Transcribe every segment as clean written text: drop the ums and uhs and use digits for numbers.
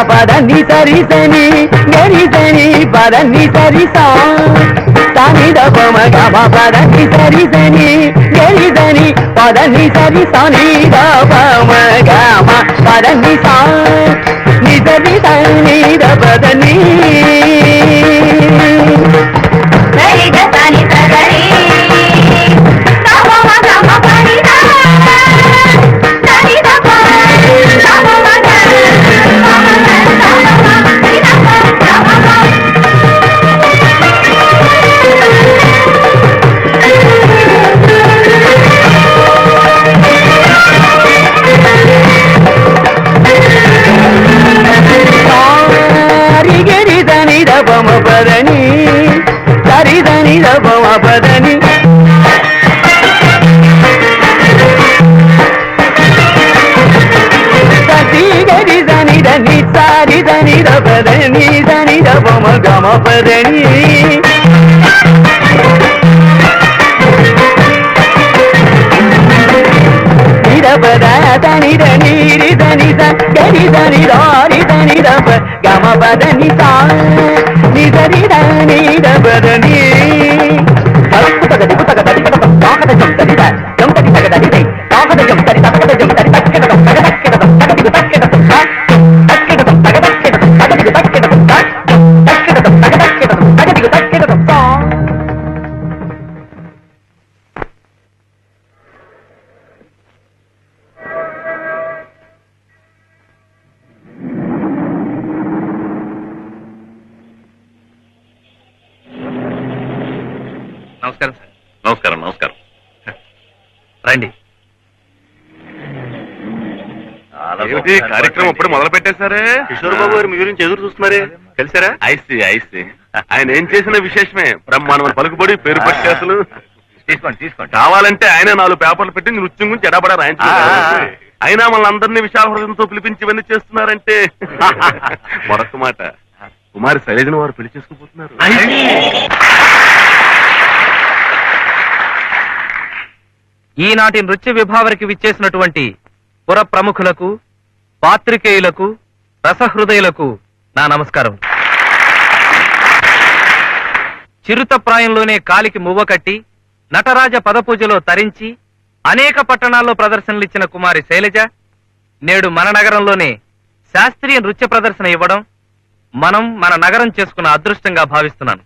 పదని సరి సని గరి సని పదని సరి సా సాని దపమగ పదని సరి సని గరి సని పదని సరి సాని దపమగ పదని సా ని సరి సని దపదని సరి దని సరి పదని సరిదని దపమ పదని సతి గరి దని దని సారి దని దపదని దని దపమ గమ పదని నిరపద దని దని రిదని గరి దని రారి దని దప గమ పదని సా నిదరి దని దపదని తలకుతగ దిగుతగ దడిగడ తాకద జం దడిద జం దడిగడ దడిదే తాకద జం దడి తగద జం దడి తక్కద తగదక్కద తగదిగు తక్కద తక్కద తగదక్కద తగదిగు తక్కద తక్కద తగదక్కద తగదిగు తక్కద నమస్కారం సార్. నమస్కారం నమస్కారం. రండి. ఏమిటి కార్యక్రమం ఇప్పుడు మొదలు పెట్టేశారే? కిషోర్ బాబు గారు మీ గురించి ఎదురు చూస్తున్నారే, కలిసారా? ఐసి ఆయన ఏం చేసిన విశేషమే. బ్రహ్మాండమైన పలుకుబడి, పేరు పట్టి అసలు. తీసుకోండి తీసుకోండి. కావాలంటే ఆయన 4 పేపర్లు పెట్టి నృత్యం గురించి ఎడబడా రాయించు. అయినా మన అందరినీ విశాల హృదయంతో పిలిపించి ఇవన్నీ చేస్తున్నారంటే మరొక మాట, కుమారి శైలజను వారు పెళ్లి చేసుకుపోతున్నారు. ఈనాటి నృత్య విభావరికి విచ్చేసినటువంటి పుర ప్రముఖులకు, పాత్రికేయులకు, రసహృదయులకు నా నమస్కారం. చిరుత ప్రాయంలోనే కాలికి మువ్వ కట్టి నటరాజ పదపూజలో తరించి అనేక పట్టణాల్లో ప్రదర్శనలిచ్చిన కుమారి శైలజ నేడు మన నగరంలోనే శాస్త్రీయ నృత్య ప్రదర్శన ఇవ్వడం మనం మన నగరం చేసుకున్న అదృష్టంగా భావిస్తున్నాను.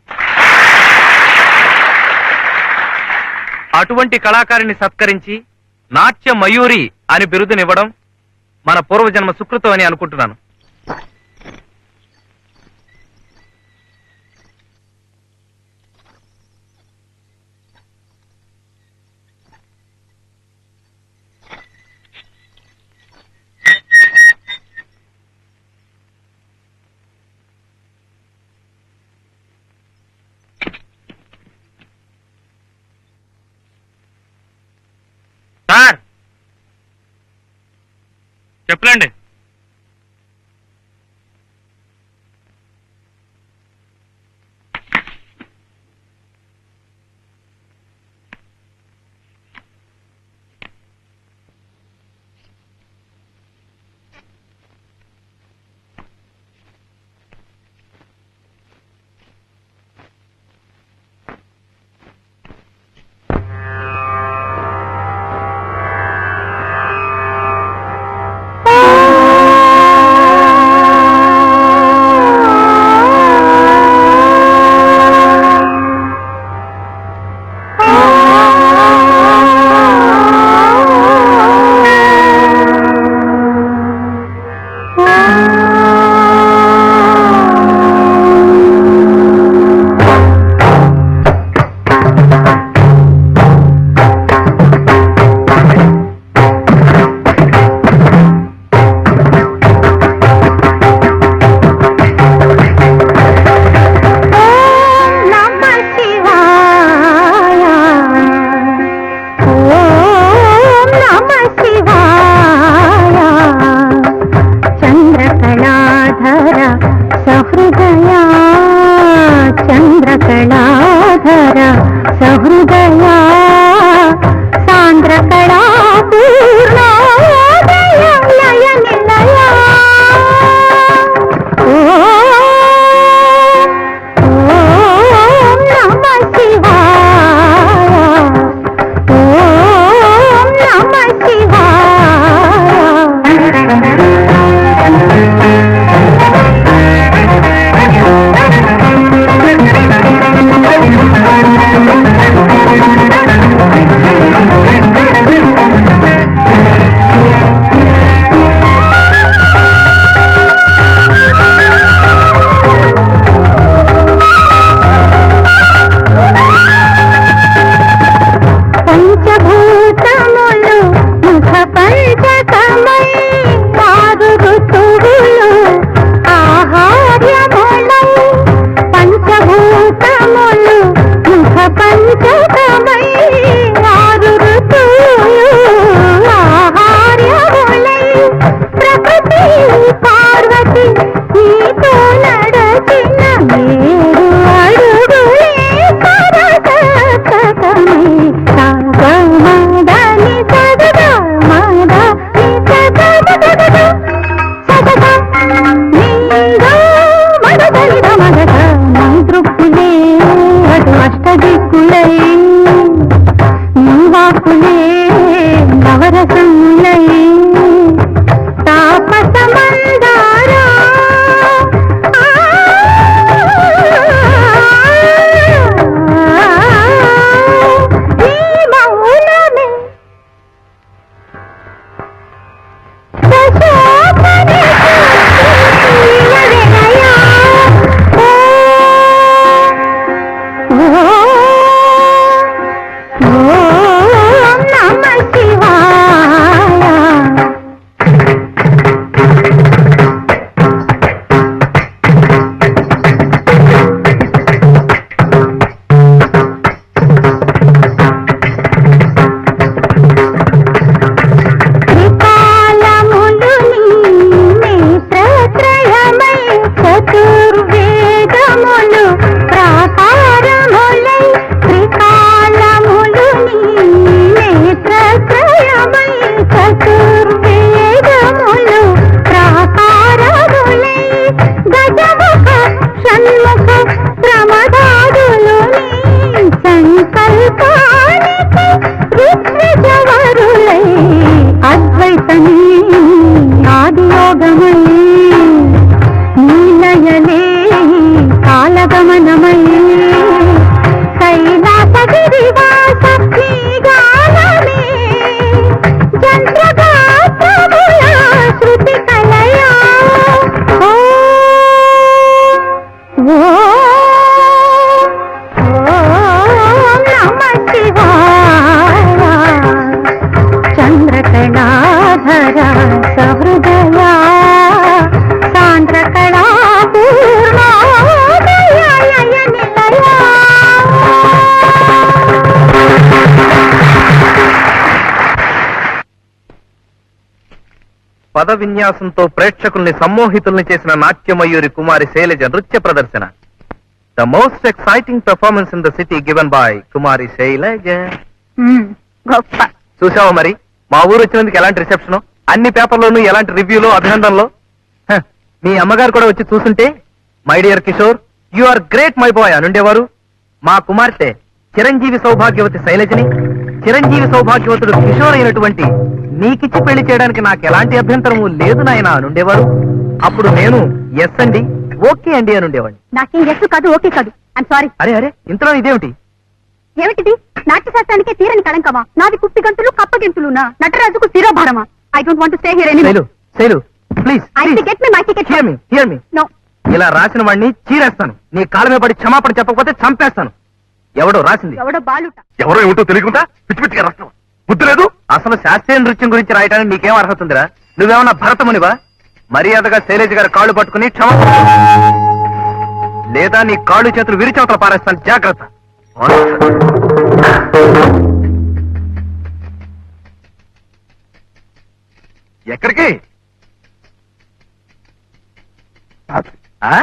అటువంటి కళాకారిని సత్కరించి నాట్య మయూరి అని బిరుదునివ్వడం మన పూర్వజన్మ సుకృతం అని అనుకుంటున్నాను. సార్ చెప్పండి. చంద్రకళాధర సహృదయా సాంద్రకళా పూర్ణోదయ లయ నిలయా ఓం నమః శివాయ ఓం నమః పంచభూతములు ముఖ పంచకమై ఆరు ఋతువులు ఆహార్యములై పంచభూతములు ముఖ పంచకమై ఆరు ఋతువులు ఆహార్యములై ప్రకృతి పార్వతి నీతో నడచిన ఏడు అడుగులే సరసకమై మదని సగద మదని సగద సగద నీగా మగదలిద మగద మంత్రుకులే అటు అష్టదిక్కులై నీవాకులే నవరసములై తాపస మందారా చతుర్వేదములు ప్రాకారములై త్రికాలములు నేత్రత్రయమై చతుర్వేదములు ప్రాకారములై గజముఖ షణ్ముఖ ప్రమదాదులు సంకల్పానికి ఋత్విజవరులై అద్వైతమీ ఆదియోగమై నీలయలే కాలగమనమై కైలాసగిరివాస గానమే జంత్రగాత్రముల శృతి కలయా ఓం నమః శివాయ చంద్రకళాధర సహృదయా సాంద్రకళా పూర్ణోదయ లయ నిలయా. పద విన్యాసంతో ప్రేక్షకుల్ని సమ్మోహితుల్ని చేసిన నాట్యమయూరి కుమారి శైలజ నృత్య ప్రదర్శన. The most exciting performance in the city given by Kumari Shailaja. గొప్ప చూసావా మరి మా ఊరు వచ్చినందుకు ఎలాంటి రిసెప్షన్, అన్ని పేపర్లోనూ ఎలాంటి రివ్యూలు అభినందనలు. మీ అమ్మగారు కూడా వచ్చి చూస్తుంటే my dear Kishore you are great my boy అనుండేవారు. మా కుమార్తె చిరంజీవి సౌభాగ్యవతి శైలజని చిరంజీవి సౌభాగ్యవతుడు కిషోర్ అయినటువంటి నీకిచ్చి పెళ్లి చేయడానికి నాకు ఎలాంటి అభ్యంతరము లేదు నాయన అనుండేవారు. అప్పుడు నేను ఎస్ అండి ఓకే అండి అనుండేవాడిని. నాకేం ఎస్ కాదు ఓకే కాదు ఐమ్ సారీ. అరే అరే ఇంతలో ఇదేమిటి? ఏమిటిది? నాట్యశాస్త్రానికే తీరని కళంకమా? నాది కుప్పి గంతులు కప్పగింతులునా? నటరాజుకు శిరోభారమా? I don't want to stay here anymore. Shailu Shailu please I ticket me my ticket. Here me. No. ఇలా రాసిన వాడిని చీరేస్తాను. నీ కాళ్ళ మీద పడి క్షమాపణ చెప్పకపోతే చంపేస్తాను. ఎవడో రాసింది. ఎవడో బాలుట. ఎవరో ఏమిటో తెలియకుండా పిచ్చి పిచ్చిగా రాస్తావు. బుద్ధి లేదు. అసలు శాస్త్రీయ నృత్యం గురించి రాయడానికి నీకేం అర్హత ఉందిరా? నువ్వేమన్నా భరతమునివా? మర్యాదగా శైలజ గారి కాళ్ళు పట్టుకుని క్షమాపణ లేదా నీ కాళ్ళు చేతులు విరిచవతల పారేస్తాను. జాగ్రత్త. ఎక్కడికి? ఆ?